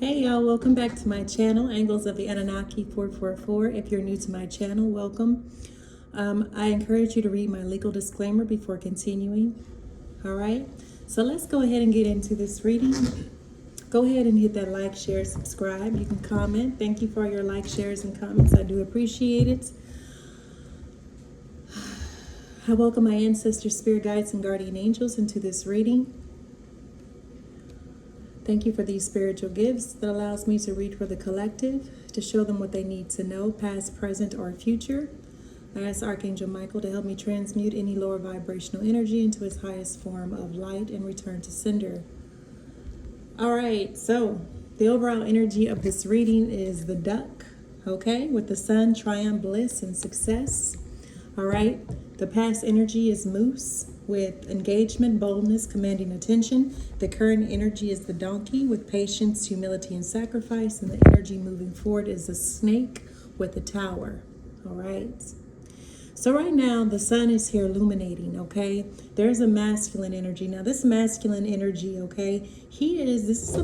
Hey y'all, welcome back to my channel, Angles of the Anunnaki 444. If you're new to my channel, welcome. I encourage you to read my legal disclaimer before continuing. All right, so let's go ahead and get into this reading. Go ahead and hit that like, share, subscribe. You can comment. Thank you for your like, shares, and comments. I do appreciate it. I welcome my ancestors, spirit guides, and guardian angels into this reading. Thank you for these spiritual gifts that allows me to read for the collective, to show them what they need to know, past, present, or future. I ask Archangel Michael to help me transmute any lower vibrational energy into its highest form of light and return to sender. All right, so the overall energy of this reading is the duck, okay, with the sun, triumph, bliss, and success. All right, the past energy is moose with engagement, boldness, commanding attention. The current energy is the donkey with patience, humility, and sacrifice. And the energy moving forward is the snake with the tower. All right. So right now, the sun is here illuminating, okay? There's a masculine energy. Now, this masculine energy, okay, this is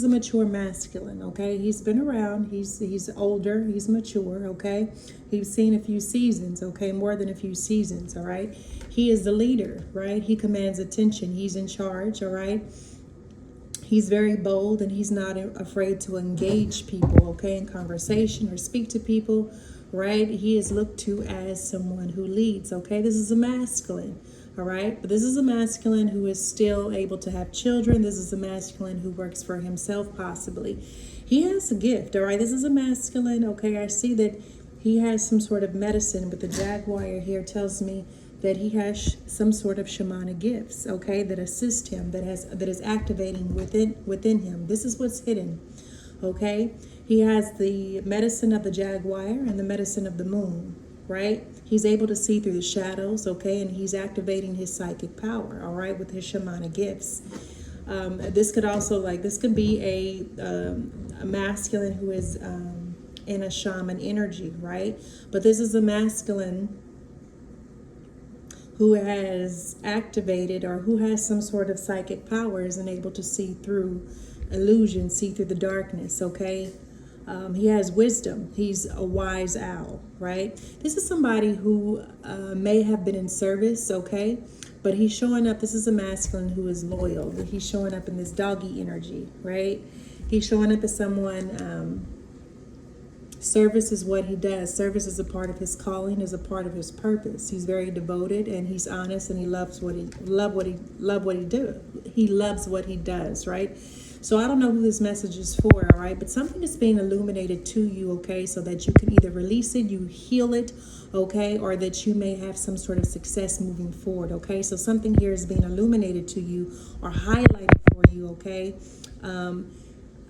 a mature masculine, okay? He's been around, he's older, he's mature, okay? He's seen a few seasons, okay? More than a few seasons, all right? He is the leader, right? He commands attention. He's in charge, all right? He's very bold and he's not afraid to engage people, okay, in conversation or speak to people, right? He is looked to as someone who leads, okay? This is a masculine, all right? But this is a masculine who is still able to have children. This is a masculine who works for himself, possibly. He has a gift, all right? This is a masculine, okay? I see that he has some sort of medicine, but the jaguar here tells me that he has some sort of shamanic gifts, okay, that assist him, that is activating within him. This is what's hidden, okay? He has the medicine of the jaguar and the medicine of the moon, right? He's able to see through the shadows, okay, and he's activating his psychic power, all right, with his shamanic gifts. This could be a masculine who is in a shaman energy, right? But this is a masculine who has activated or who has some sort of psychic powers and able to see through illusion, see through the darkness, okay? He has wisdom. He's a wise owl, right? This is somebody who may have been in service, okay? But he's showing up, this is a masculine who is loyal. He's showing up in this doggy energy, right? He's showing up as someone, service is what he does. Service is a part of his calling, is a part of his purpose. He's very devoted and he's honest and he loves what he loves what he does, right? So I don't know who this message is for, all right? But something is being illuminated to you, okay? So that you can either release it, you heal it, okay? Or that you may have some sort of success moving forward, okay? So something here is being illuminated to you or highlighted for you, okay?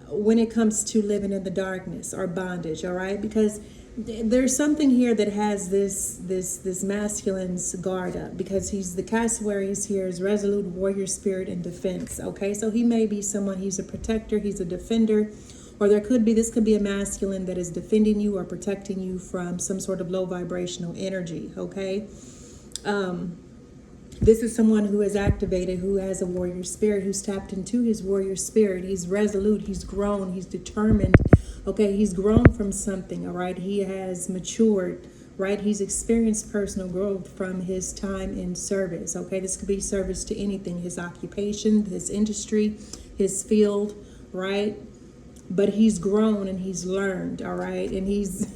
When it comes to living in the darkness or bondage, all right? Because there's something here that has this masculine's guard up, because he's the cassowary is here is resolute warrior spirit and defense, okay? So he may be someone, he's a protector, he's a defender, or this could be a masculine that is defending you or protecting you from some sort of low vibrational energy, okay? This is someone who is activated, who has a warrior spirit, who's tapped into his warrior spirit. He's resolute, he's grown, he's determined. Okay, he's grown from something, all right? He has matured, right? He's experienced personal growth from his time in service, okay? This could be service to anything, his occupation, his industry, his field, right? But he's grown and he's learned, all right? And he's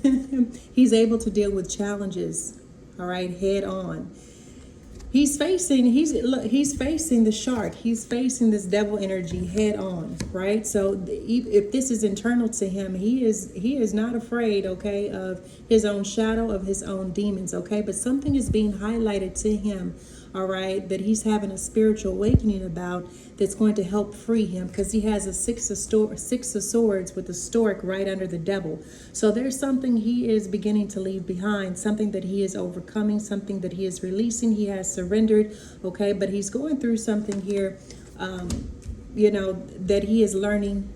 he's able to deal with challenges, all right, head on. He's facing the shark. He's facing this devil energy head on, right? So if this is internal to him, he is not afraid, okay, of his own shadow, of his own demons, okay? But something is being highlighted to him, all right, that he's having a spiritual awakening about that's going to help free him, because he has a six of swords with the stork right under the devil. So there's something he is beginning to leave behind, something that he is overcoming, something that he is releasing. He has surrendered, okay, but he's going through something here, that he is learning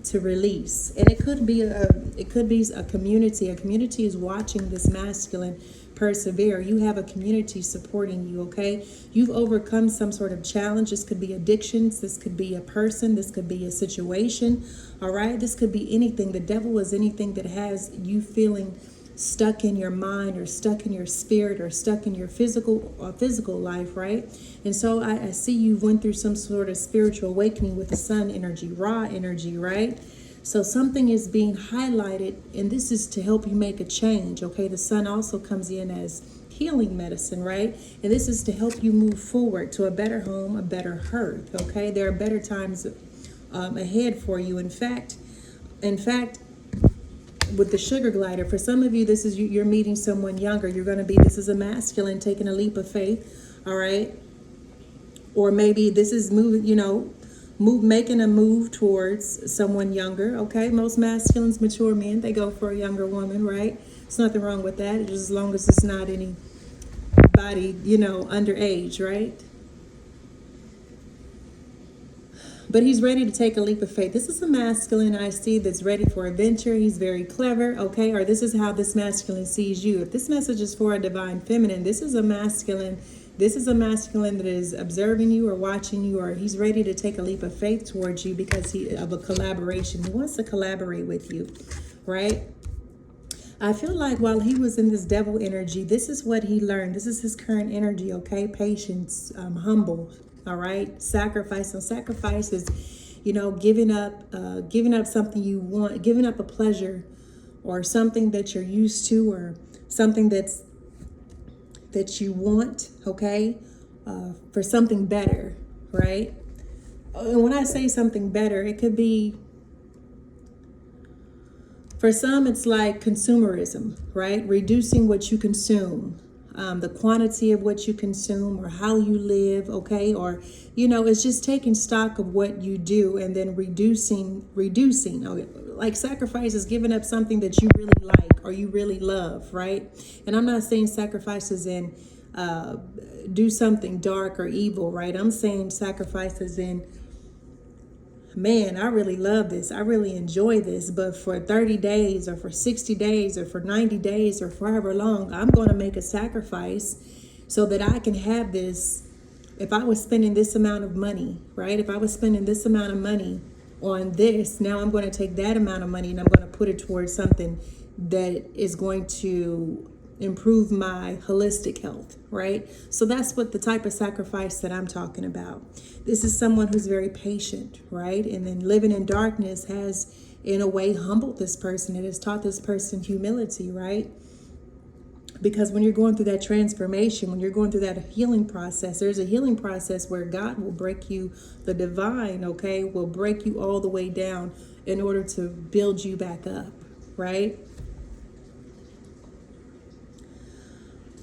to release. And it could be a community. A community is watching this masculine persevere. You have a community supporting you, okay? You've overcome some sort of challenge. This could be addictions, this could be a person, this could be a situation, all right? This could be anything. The devil is anything that has you feeling stuck in your mind or stuck in your spirit or stuck in your physical life, right? And so I see you went through some sort of spiritual awakening with the sun energy, raw energy, right? So something is being highlighted, and this is to help you make a change, okay? The sun also comes in as healing medicine, right? And this is to help you move forward to a better home, a better hearth, okay? There are better times ahead for you. In fact, with the sugar glider, for some of you, this is you're meeting someone younger. This is a masculine taking a leap of faith, all right? Or maybe this is making a move towards someone younger, okay? Most masculines, mature men, they go for a younger woman, right? There's nothing wrong with that, just as long as it's not anybody, underage, right? But he's ready to take a leap of faith. This is a masculine I see that's ready for adventure. He's very clever, okay? Or this is how this masculine sees you. If this message is for a divine feminine, this is a masculine that is observing you or watching you, or he's ready to take a leap of faith towards you because of a collaboration. He wants to collaborate with you, right? I feel like while he was in this devil energy, this is what he learned. This is his current energy, okay? Patience, humble, all right? Sacrifice. So sacrifice is, giving up something you want, giving up a pleasure or something that you're used to or something that you want, okay, for something better, right? And when I say something better, it could be, for some, it's like consumerism, right? Reducing what you consume, the quantity of what you consume or how you live, okay? Or, it's just taking stock of what you do and then reducing. Like sacrifice is giving up something that you really like or you really love, right? And I'm not saying sacrifices in do something dark or evil, right? I'm saying sacrifices in, man, I really love this. I really enjoy this. But for 30 days or for 60 days or for 90 days or forever long, I'm going to make a sacrifice so that I can have this. If I was spending this amount of money, right? If I was spending this amount of money on this, now I'm going to take that amount of money and I'm going to put it towards something that is going to improve my holistic health, right? So that's what the type of sacrifice that I'm talking about. This is someone who's very patient, right? And then living in darkness has, in a way, humbled this person. It has taught this person humility, right? Because when you're going through that transformation, when you're going through that healing process, there's a healing process where God will break you, the divine, okay, will break you all the way down in order to build you back up, right?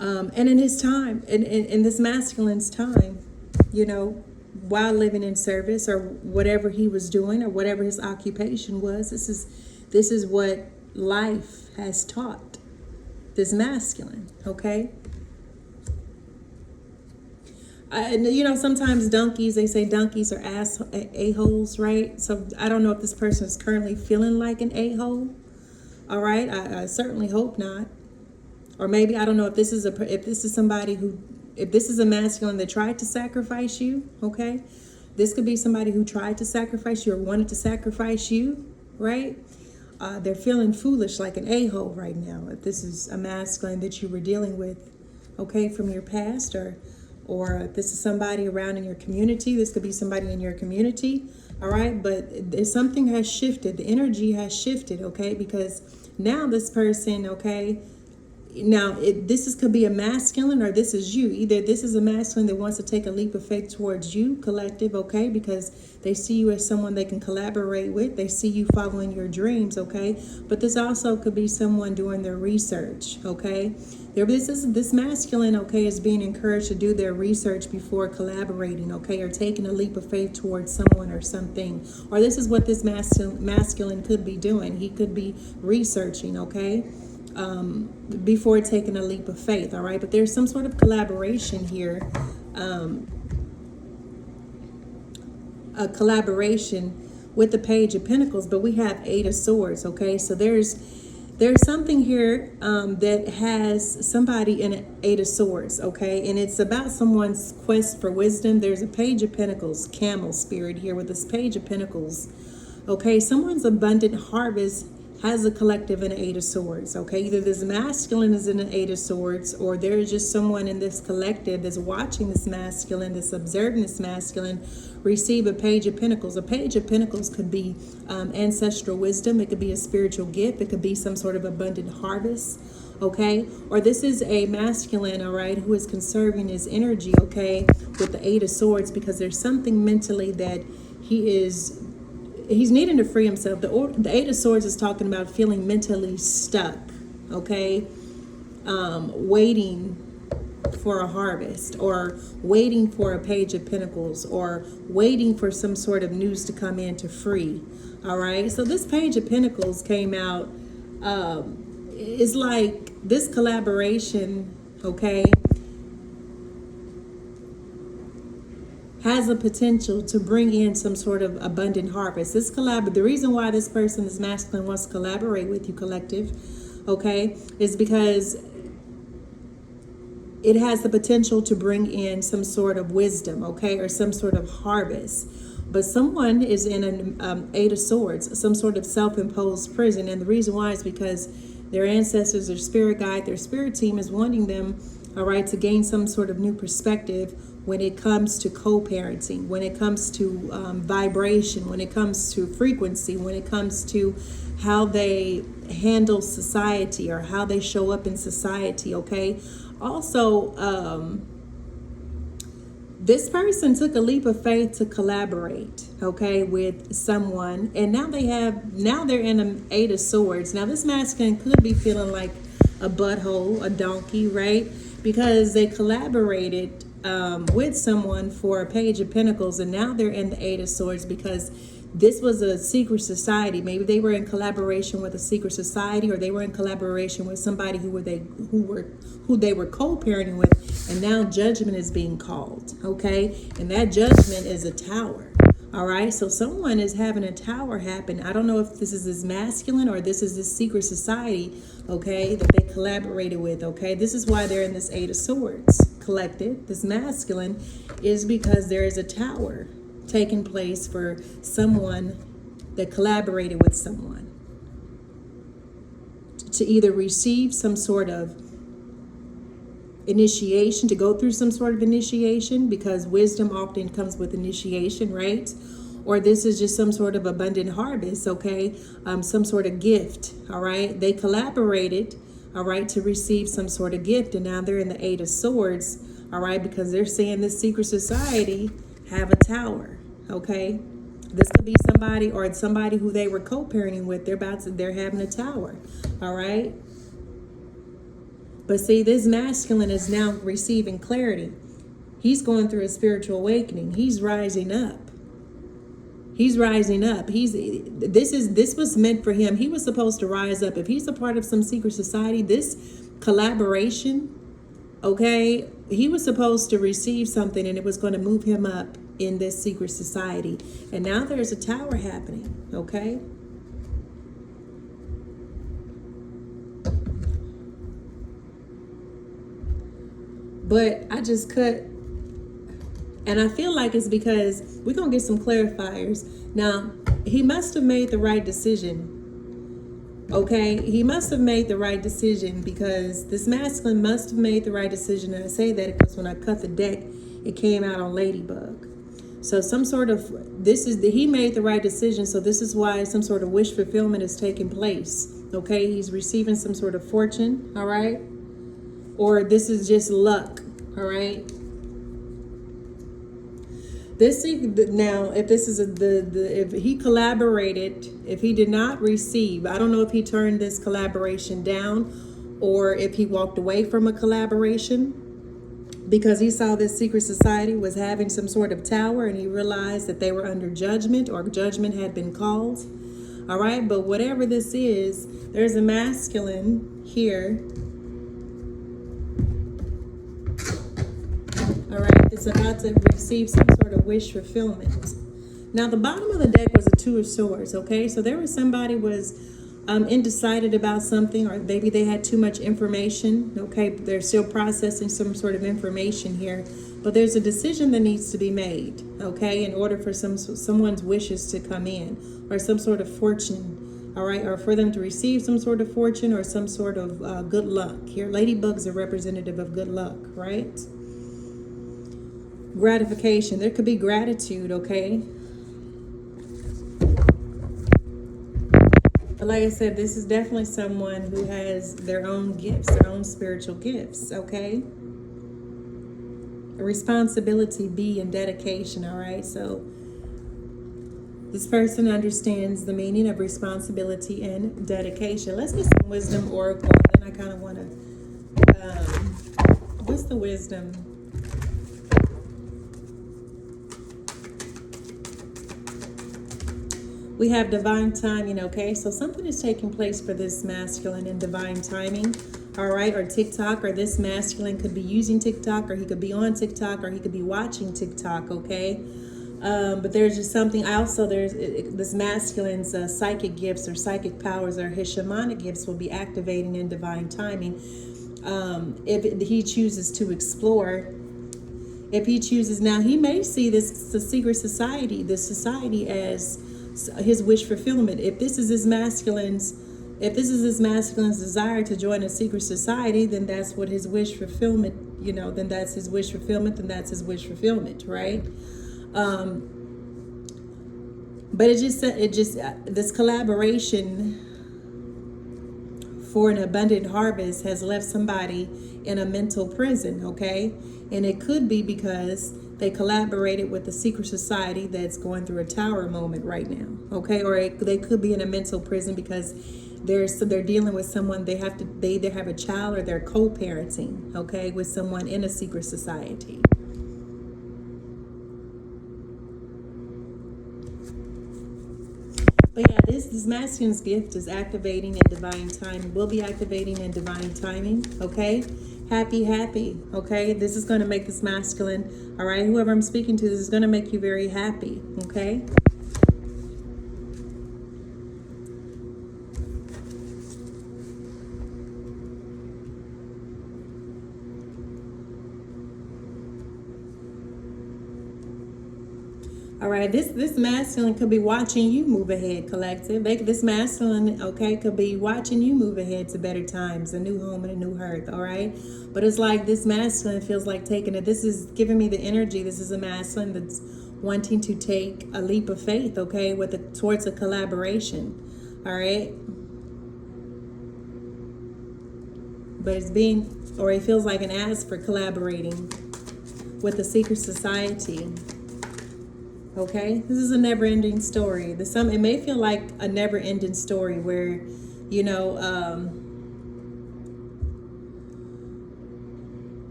And in his time, in this masculine's time, while living in service or whatever he was doing or whatever his occupation was, this is what life has taught this masculine, okay? Sometimes they say donkeys are a-holes, right? So I don't know if this person is currently feeling like an a-hole, all right? I certainly hope not. Or maybe, I don't know if this is a masculine that tried to sacrifice you, okay? This could be somebody who tried to sacrifice you or wanted to sacrifice you, right? They're feeling foolish like an a-hole right now. If this is a masculine that you were dealing with, okay, from your past, or if this is somebody around in your community, this could be somebody in your community, all right? But something has shifted. The energy has shifted, okay? Because now this person, okay, could be a masculine or this is you. Either this is a masculine that wants to take a leap of faith towards you, collective, okay, because they see you as someone they can collaborate with. They see you following your dreams, okay. But this also could be someone doing their research, okay. This masculine, okay, is being encouraged to do their research before collaborating, okay, or taking a leap of faith towards someone or something. Or this is what this masculine could be doing. He could be researching, okay, before taking a leap of faith, all right? But there's some sort of collaboration here, a collaboration with the Page of Pentacles, but we have Eight of Swords, okay? So there's something here that has somebody in an Eight of Swords, okay? And it's about someone's quest for wisdom. There's a Page of Pentacles, camel spirit here with this Page of Pentacles, okay? Someone's abundant harvest has a collective in an Eight of Swords, okay? Either this masculine is in an Eight of Swords, or there's just someone in this collective that's watching this masculine, that's observing this masculine receive a Page of Pentacles. A Page of Pentacles could be ancestral wisdom. It could be a spiritual gift. It could be some sort of abundant harvest, okay? Or this is a masculine, all right, who is conserving his energy, okay, with the Eight of Swords, because there's something mentally that he's needing to free himself. The Eight of Swords is talking about feeling mentally stuck, okay? Waiting for a harvest, or waiting for a Page of Pentacles, or waiting for some sort of news to come in to free, all right? So this Page of Pentacles came out, it's like this collaboration, okay, has a potential to bring in some sort of abundant harvest. The reason why this person, this masculine, wants to collaborate with you, collective, okay, is because it has the potential to bring in some sort of wisdom, okay, or some sort of harvest. But someone is in an Eight of Swords, some sort of self-imposed prison. And the reason why is because their ancestors, their spirit guide, their spirit team is wanting them, all right, to gain some sort of new perspective when it comes to co-parenting, when it comes to vibration, when it comes to frequency, when it comes to how they handle society or how they show up in society, okay? Also, this person took a leap of faith to collaborate, okay, with someone, and now they're in an Eight of Swords. Now this masculine could be feeling like a butthole, a donkey, right? Because they collaborated with someone for a Page of Pentacles, and now they're in the Eight of Swords because this was a secret society. Maybe they were in collaboration with a secret society, or they were in collaboration with somebody who they were co-parenting with, and now judgment is being called, okay? And that judgment is a tower. All right, so someone is having a tower happen. I don't know if this is this masculine or this is this secret society, okay, that they collaborated with, okay? This is why they're in this Eight of Swords collective. This masculine is because there is a tower taking place for someone that collaborated with someone to either receive some sort of initiation, to go through some sort of initiation, because wisdom often comes with initiation, right? Or this is just some sort of abundant harvest, okay? Some sort of gift, all right? They collaborated, all right, to receive some sort of gift, and now they're in the Eight of Swords, all right, because they're saying this secret society have a tower, okay? This could be somebody, or somebody who they were co-parenting with. They're having a tower, all right? But see, this masculine is now receiving clarity. He's going through a spiritual awakening. He's rising up. He's rising up. This was meant for him. He was supposed to rise up. If he's a part of some secret society, this collaboration, okay, he was supposed to receive something, and it was going to move him up in this secret society. And now there's a tower happening, okay? But I just cut, and I feel like it's because we're going to get some clarifiers. Now, he must have made the right decision, okay? He must have made the right decision, because this masculine must have made the right decision. And I say that because when I cut the deck, it came out on Ladybug. So some sort of, he made the right decision. So this is why some sort of wish fulfillment is taking place, okay? He's receiving some sort of fortune, all right? Or this is just luck, all right? Now, if this is if he collaborated, if he did not receive, I don't know if he turned this collaboration down, or if he walked away from a collaboration because he saw this secret society was having some sort of tower, and he realized that they were under judgment, or judgment had been called, all right? But whatever this is, there's a masculine here, all right, it's about to receive some sort of wish fulfillment. Now, the bottom of the deck was a Two of Swords, okay? So there was somebody was undecided about something, or maybe they had too much information, okay? They're still processing some sort of information here, but there's a decision that needs to be made, okay, in order for someone's wishes to come in, or some sort of fortune, all right, or for them to receive some sort of fortune or some sort of good luck. Here, ladybugs are representative of good luck, right? Gratification. There could be gratitude, okay? But like I said, this is definitely someone who has their own gifts, their own spiritual gifts, okay? Responsibility, and dedication, all right? So this person understands the meaning of responsibility and dedication. Let's get some wisdom oracle. And then I kind of want to, what's the wisdom? We have divine timing, okay? So something is taking place for this masculine in divine timing, all right? Or TikTok, or this masculine could be using TikTok, or he could be on TikTok, or he could be watching TikTok, okay? But there's just something, there's this masculine's psychic gifts or psychic powers, or his shamanic gifts will be activating in divine timing. If he chooses to explore, if he chooses, now he may see the secret society, this society as his wish fulfillment. If this is his masculine's desire to join a secret society, then that's what his wish fulfillment, then that's his wish fulfillment, right? But it just this collaboration for an abundant harvest has left somebody in a mental prison, okay? And it could be because they collaborated with the secret society that's going through a tower moment right now, okay? Or they could be in a mental prison because they're dealing with someone, they either have a child or they're co-parenting, okay, with someone in a secret society. But yeah, this masculine's gift is activating in divine timing, will be activating in divine timing, okay? Happy, okay? This is going to make this masculine, all right? Whoever I'm speaking to, this is going to make you very happy, okay? All right, this masculine could be watching you move ahead, collective. This masculine, okay, could be watching you move ahead to better times, a new home and a new hearth, all right? But it's like this masculine feels like taking it. This is giving me the energy. This is a masculine that's wanting to take a leap of faith, okay, towards a collaboration, all right? But it feels like an ask for collaborating with the secret society. Okay, this is a never-ending story. It may feel like a never-ending story where, y'all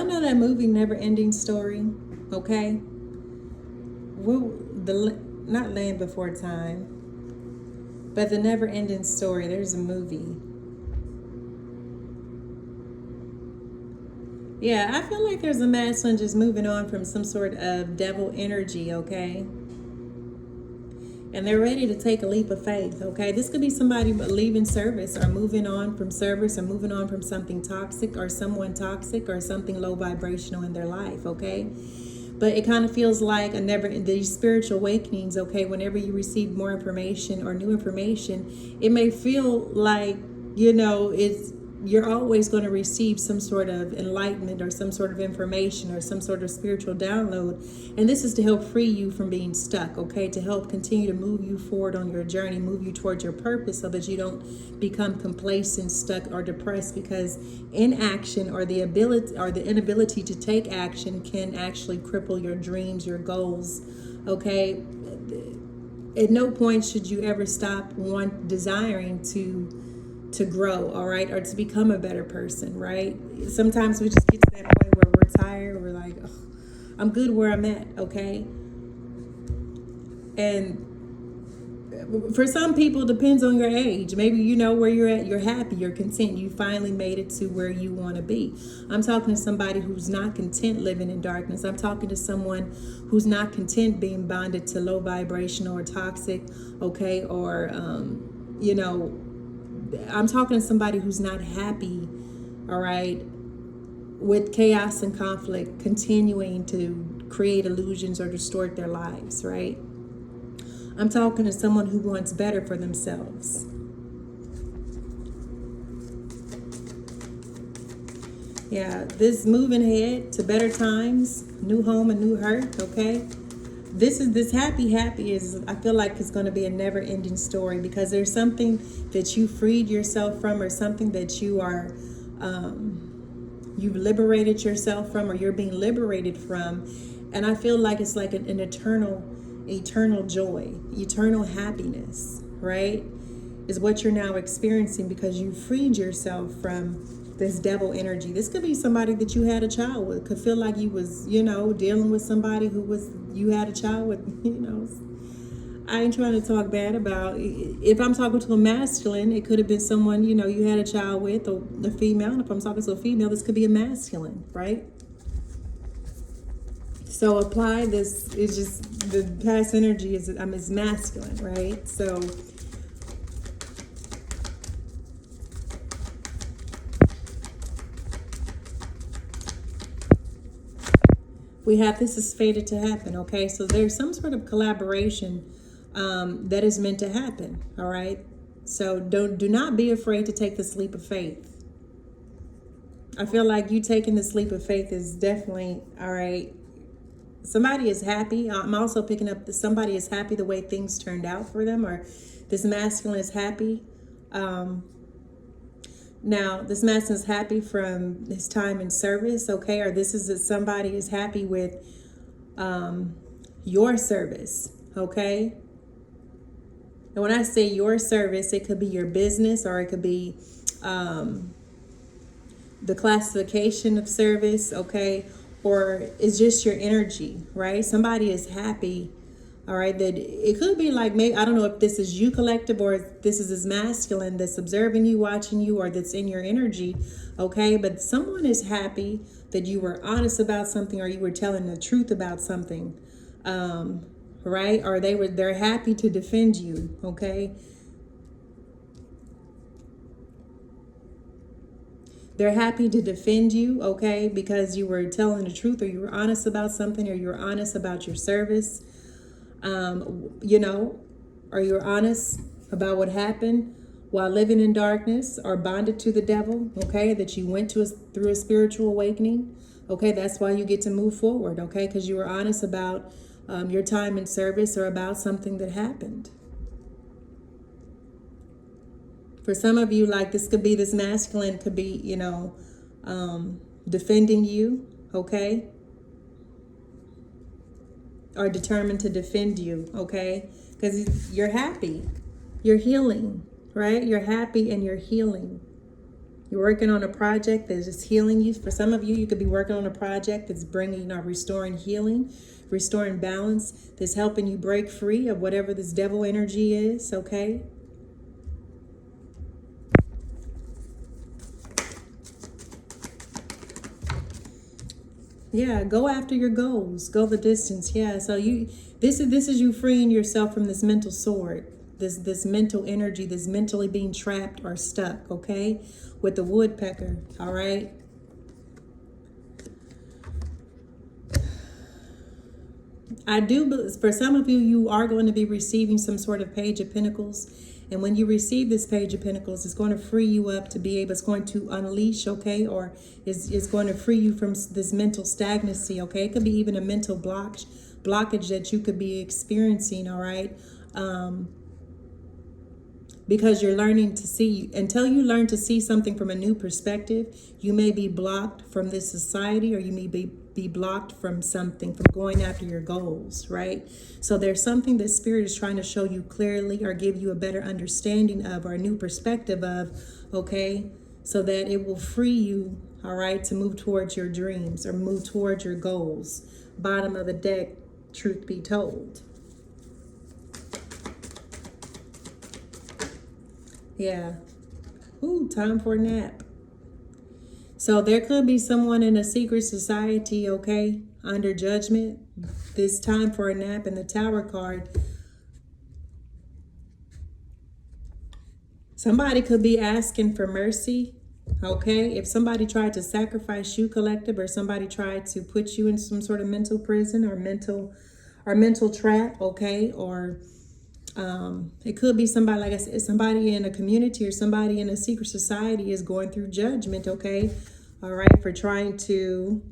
know that movie Never-Ending Story, okay? Not Land Before Time, but the Never-Ending Story. There's a movie. Yeah, I feel like there's a masculine just moving on from some sort of devil energy, okay? And they're ready to take a leap of faith, okay? This could be somebody leaving service or moving on from service or moving on from something toxic or someone toxic or something low vibrational in their life, okay? But it kind of feels like these spiritual awakenings, okay? Whenever you receive more information or new information, it may feel like, you're always going to receive some sort of enlightenment or some sort of information or some sort of spiritual download. And this is to help free you from being stuck, okay? To help continue to move you forward on your journey, move you towards your purpose so that you don't become complacent, stuck, or depressed, because inaction or the inability to take action can actually cripple your dreams, your goals, okay? At no point should you ever stop desiring to grow, all right, or to become a better person, right? Sometimes we just get to that point where we're tired, we're like, oh, I'm good where I'm at, okay? And for some people, it depends on your age. Maybe you know where you're at, you're happy, you're content, you finally made it to where you want to be. I'm talking to somebody who's not content living in darkness. I'm talking to someone who's not content being bonded to low vibrational or toxic, okay, or you know, I'm talking to somebody who's not happy, all right, with chaos and conflict continuing to create illusions or distort their lives, right? I'm talking to someone who wants better for themselves. Yeah, this moving ahead to better times, new home and new heart, okay? This happy is, I feel like it's going to be a never ending story, because there's something that you freed yourself from, or something that you are, you've liberated yourself from, or you're being liberated from. And I feel like it's like an eternal joy, eternal happiness, right? Is what you're now experiencing, because you freed yourself from this devil energy. This could be somebody that you had a child with. Could feel like you was, you know, dealing with somebody who was, you had a child with, you know. I ain't trying to talk bad about, if I'm talking to a masculine, it could have been someone, you know, you had a child with, or the female. And if I'm talking to a female, this could be a masculine, right? So apply this, is just, the past energy is masculine, right? So we have, this is fated to happen, okay? So there's some sort of collaboration that is meant to happen, all right? So do not be afraid to take this leap of faith. I feel like you taking this leap of faith is definitely, all right, somebody is happy. I'm also picking up that somebody is happy the way things turned out for them, or this masculine is happy. Now, this masculine is happy from his time in service, okay? Or this is that somebody is happy with your service, okay? And when I say your service, it could be your business, or it could be the classification of service, okay? Or it's just your energy, right? Somebody is happy, all right, that it could be like, maybe, I don't know if this is you collective, or if this is this masculine that's observing you, watching you, or that's in your energy, okay? But someone is happy that you were honest about something, or you were telling the truth about something, right? Or they're happy to defend you, okay? They're happy to defend you, okay, because you were telling the truth, or you were honest about something, or you were honest about your service, you know, or you're honest about what happened while living in darkness, or bonded to the devil, okay, that you went through a spiritual awakening, okay? That's why you get to move forward, okay, because you were honest about your time in service, or about something that happened. For some of you, like, this could be, this masculine could be, you know, defending you, okay? Or determined to defend you, okay? Because you're happy. You're healing, right? You're happy and you're healing. You're working on a project that's just healing you. For some of you, you could be working on a project that's bringing, restoring healing, restoring balance, that's helping you break free of whatever this devil energy is, okay? Yeah, go after your goals. Go the distance. Yeah. So this is you freeing yourself from this mental sword, this mental energy, this mentally being trapped or stuck, okay? With the woodpecker, all right? For some of you, you are going to be receiving some sort of Page of Pentacles. And when you receive this Page of Pentacles, it's going to free you up to be able, it's going to unleash, okay? Or it's going to free you from this mental stagnancy, okay? It could be even a mental blockage that you could be experiencing, all right? Because you're learning to see, until you learn to see something from a new perspective, you may be blocked from this society, or you may be blocked from something, from going after your goals, right? So there's something that Spirit is trying to show you clearly, or give you a better understanding of, or a new perspective of, okay? So that it will free you, all right, to move towards your dreams, or move towards your goals. Bottom of the deck, truth be told. Yeah. Ooh, time for a nap. So there could be someone in a secret society, okay, under judgment. This time for a nap in the Tower card. Somebody could be asking for mercy, okay? If somebody tried to sacrifice you, collective, or somebody tried to put you in some sort of mental prison or mental trap, okay? Or it could be somebody, like I said, somebody in a community or somebody in a secret society is going through judgment, okay? All right, for trying to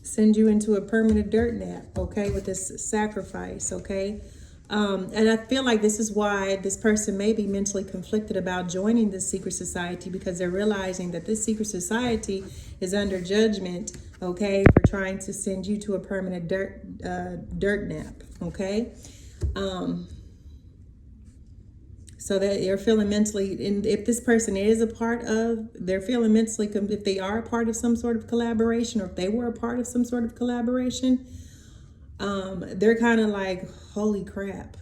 send you into a permanent dirt nap, okay, with this sacrifice, okay? And I feel like this is why this person may be mentally conflicted about joining this secret society, because they're realizing that this secret society is under judgment, okay, for trying to send you to a permanent dirt nap, okay? So that you're feeling mentally, and if this person is a part of, they're feeling mentally, if they are a part of some sort of collaboration, or if they were a part of some sort of collaboration, they're kind of like, holy crap.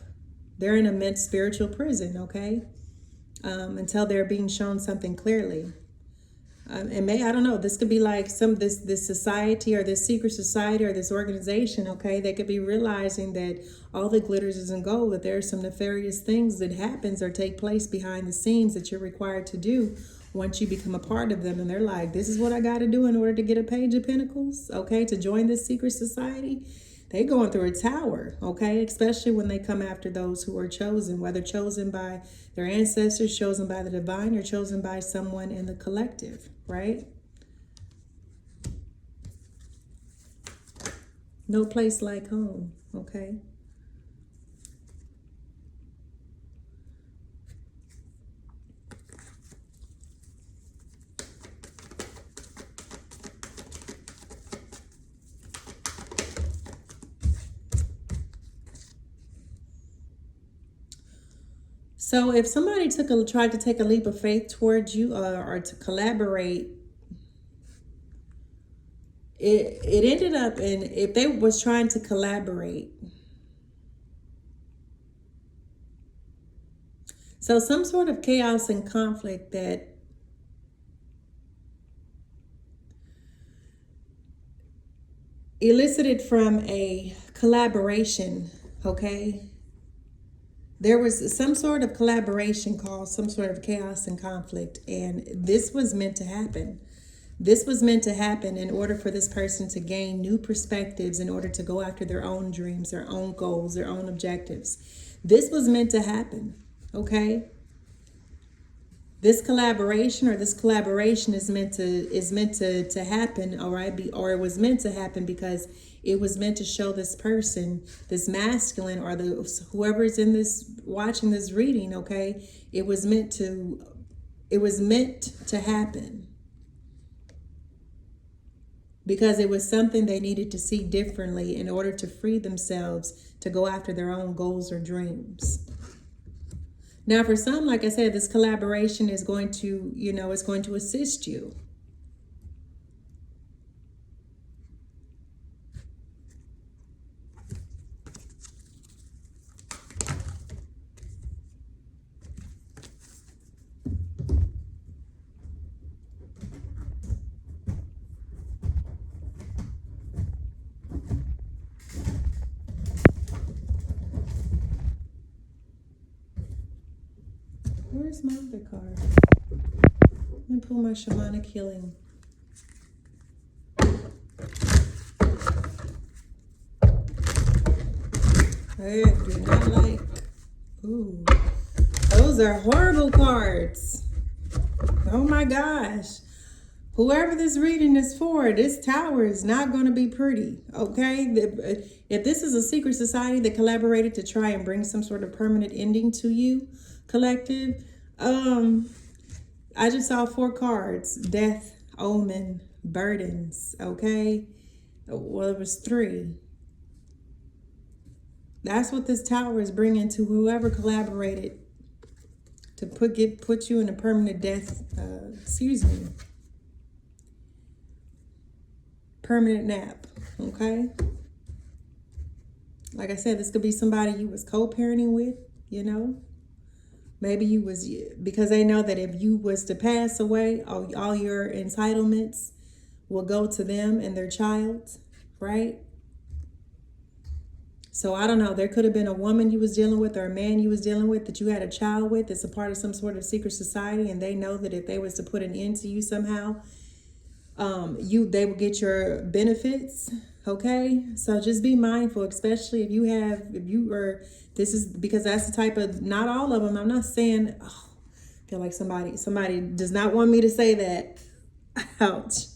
They're in a immense spiritual prison, okay? Until they're being shown something clearly. And I don't know, this could be like this society or this secret society or this organization, okay? They could be realizing that all that glitters isn't gold, that there are some nefarious things that happens or take place behind the scenes that you're required to do once you become a part of them. And they're like, this is what I got to do in order to get a Page of Pentacles, okay? To join this secret society. They going through a tower, okay? Especially when they come after those who are chosen, whether chosen by their ancestors, chosen by the divine, or chosen by someone in the collective, right? No place like home, okay? So if somebody tried to take a leap of faith towards you, or to collaborate, it ended up in, if they was trying to collaborate, so some sort of chaos and conflict that elicited from a collaboration, okay? There was some sort of collaboration caused some sort of chaos and conflict, and this was meant to happen. This was meant to happen in order for this person to gain new perspectives, in order to go after their own dreams, their own goals, their own objectives. This was meant to happen, okay? This collaboration is meant to happen, all right? Or it was meant to happen because it was meant to show this person, this masculine, or whoever's in this, watching this reading, okay? It was meant to happen because it was something they needed to see differently in order to free themselves to go after their own goals or dreams. Now, for some, like I said, this collaboration is going to, it's going to assist you. Where's my other card? Let me pull my shamanic healing. I do not like. Ooh, those are horrible cards. Oh my gosh. Whoever this reading is for, this tower is not going to be pretty, okay? If this is a secret society that collaborated to try and bring some sort of permanent ending to you, collective, I just saw 4 cards: death, omen, burdens, okay? Well, it was 3. That's what this tower is bringing to whoever collaborated to put you in a permanent death, permanent nap, okay? Like I said, this could be somebody you was co-parenting with, you know. Maybe you was, because they know that if you was to pass away, all your entitlements will go to them and their child, right? So I don't know, there could have been a woman you was dealing with or a man you was dealing with that you had a child with that's a part of some sort of secret society, and they know that if they was to put an end to you somehow, they will get your benefits. Okay, so just be mindful, especially if you are, this is because that's the type of, not all of them, I'm not saying, oh, I feel like somebody does not want me to say that. Ouch.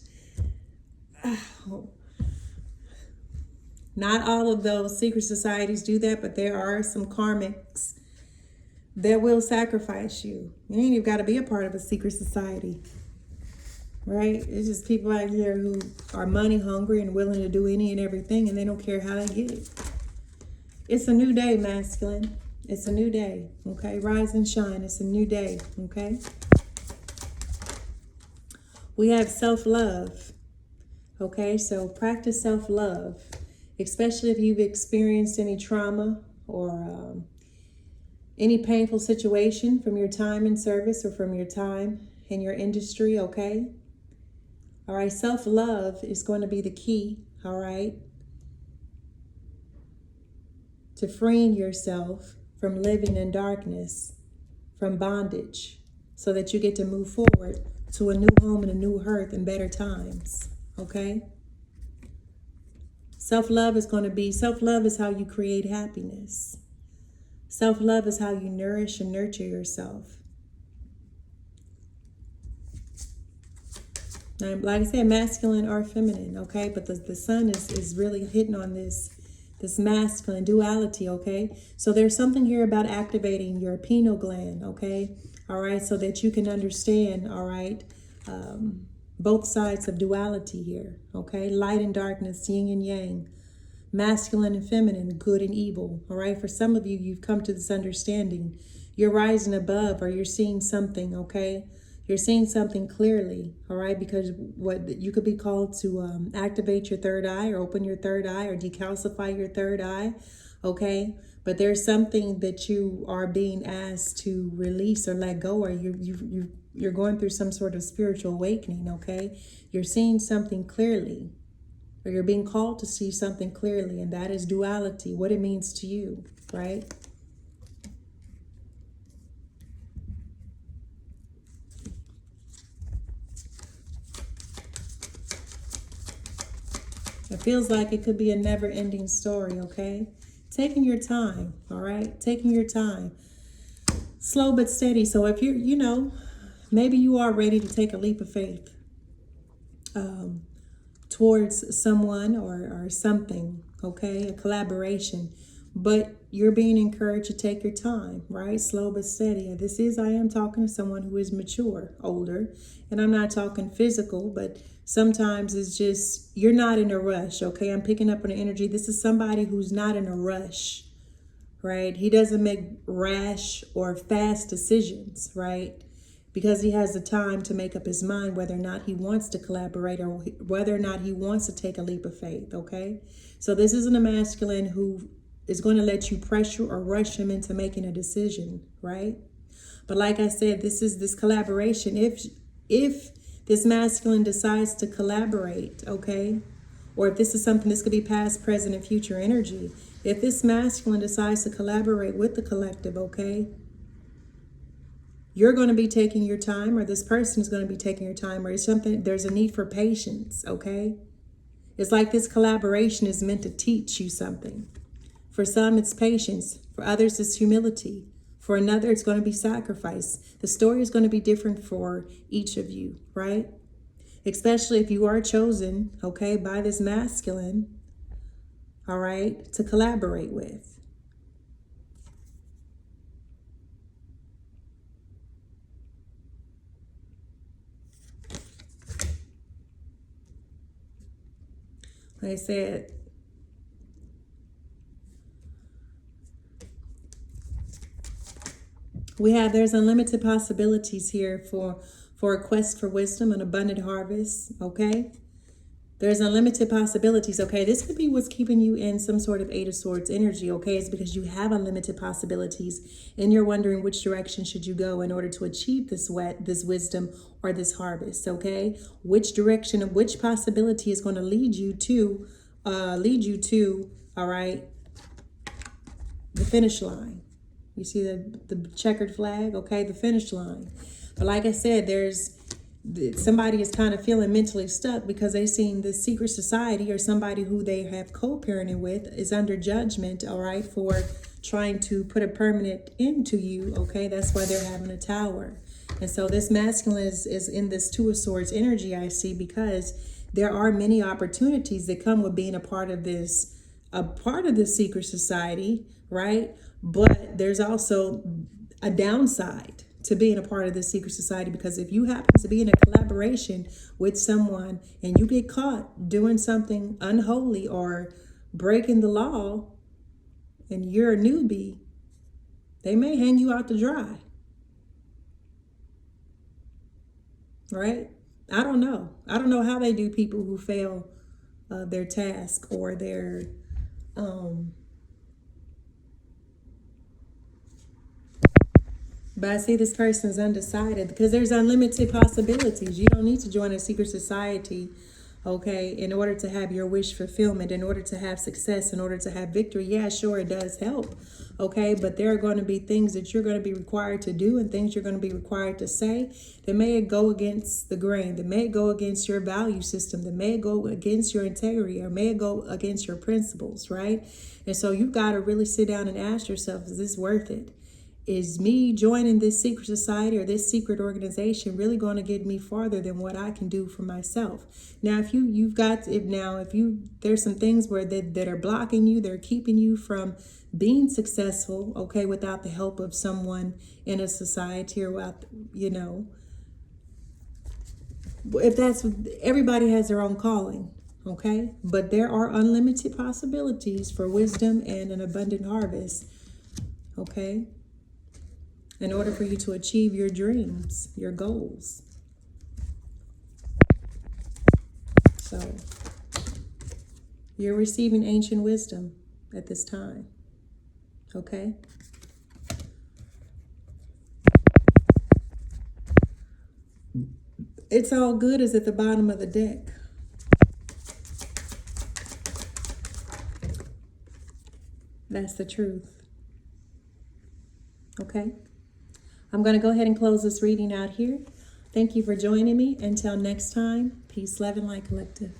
Oh. Not all of those secret societies do that, but there are some karmics that will sacrifice you. You ain't even got to be a part of a secret society. Right? It's just people out here who are money hungry and willing to do any and everything, and they don't care how they get it. It's a new day, masculine. It's a new day. Okay? Rise and shine. It's a new day. Okay? We have self-love. Okay? So practice self-love, especially if you've experienced any trauma or any painful situation from your time in service or from your time in your industry. Okay? All right, self-love is going to be the key, all right, to freeing yourself from living in darkness, from bondage, so that you get to move forward to a new home and a new earth and better times, okay? Self-love is how you create happiness. Self-love is how you nourish and nurture yourself. Now, like I said, masculine or feminine, okay? But the sun is really hitting on this masculine duality, okay? So there's something here about activating your pineal gland, okay? All right, so that you can understand, all right, both sides of duality here, okay? Light and darkness, yin and yang, masculine and feminine, good and evil, all right? For some of you, you've come to this understanding. You're rising above, or you're seeing something, okay? You're seeing something clearly, all right? Because what you could be called to activate your third eye, or open your third eye, or decalcify your third eye, okay? But there's something that you are being asked to release or let go, or you're going through some sort of spiritual awakening, okay? You're seeing something clearly, or you're being called to see something clearly, and that is duality, what it means to you, right? It feels like it could be a never-ending story, okay? Taking your time, all right? Taking your time. Slow but steady. So if you're, maybe you are ready to take a leap of faith towards someone or something, okay? A collaboration. But you're being encouraged to take your time, right? Slow but steady. I am talking to someone who is mature, older. And I'm not talking physical, but sometimes it's just, you're not in a rush, okay? I'm picking up on the energy. This is somebody who's not in a rush, right? He doesn't make rash or fast decisions, right? Because he has the time to make up his mind whether or not he wants to collaborate or whether or not he wants to take a leap of faith, okay? So this isn't a masculine who is going to let you pressure or rush him into making a decision, right? But like I said, this collaboration. If this masculine decides to collaborate, okay? Or if this could be past, present, and future energy. If this masculine decides to collaborate with the collective, okay? You're going to be taking your time, or this person is going to be taking your time, or there's a need for patience, okay? It's like this collaboration is meant to teach you something. For some, it's patience. For others, it's humility. For another, it's going to be sacrifice. The story is going to be different for each of you, right? Especially if you are chosen, okay, by this masculine, all right, to collaborate with. Like I said, there's unlimited possibilities here for a quest for wisdom, an abundant harvest, okay? There's unlimited possibilities, okay? This could be what's keeping you in some sort of Eight of Swords energy, okay? It's because you have unlimited possibilities and you're wondering which direction should you go in order to achieve this wisdom or this harvest, okay? Which direction and which possibility is going to lead you to, all right, the finish line. You see the checkered flag, okay? The finish line. But like I said, somebody is kind of feeling mentally stuck because they seen this secret society or somebody who they have co-parenting with is under judgment, all right, for trying to put a permanent end to you, okay? That's why they're having a tower. And so this masculine is in this Two of Swords energy, I see, because there are many opportunities that come with being a part of this secret society, right? But there's also a downside to being a part of this secret society, because if you happen to be in a collaboration with someone and you get caught doing something unholy or breaking the law and you're a newbie, they may hang you out to dry, right? I don't know how they do people who fail their task or their but I see this person is undecided because there's unlimited possibilities. You don't need to join a secret society, okay, in order to have your wish fulfillment, in order to have success, in order to have victory. Yeah, sure, it does help, okay, but there are going to be things that you're going to be required to do and things you're going to be required to say that may go against the grain, that may go against your value system, that may go against your integrity, or may go against your principles, right? And so you've got to really sit down and ask yourself, is this worth it? Is me joining this secret society or this secret organization really going to get me farther than what I can do for myself? Now, if there's some things where that are blocking you, they're keeping you from being successful, okay, without the help of someone in a society or without, if that's, everybody has their own calling, okay? But there are unlimited possibilities for wisdom and an abundant harvest, okay? In order for you to achieve your dreams, your goals. So, you're receiving ancient wisdom at this time, okay? It's all good is at the bottom of the deck. That's the truth, okay? I'm going to go ahead and close this reading out here. Thank you for joining me. Until next time, peace, love, and light, collective.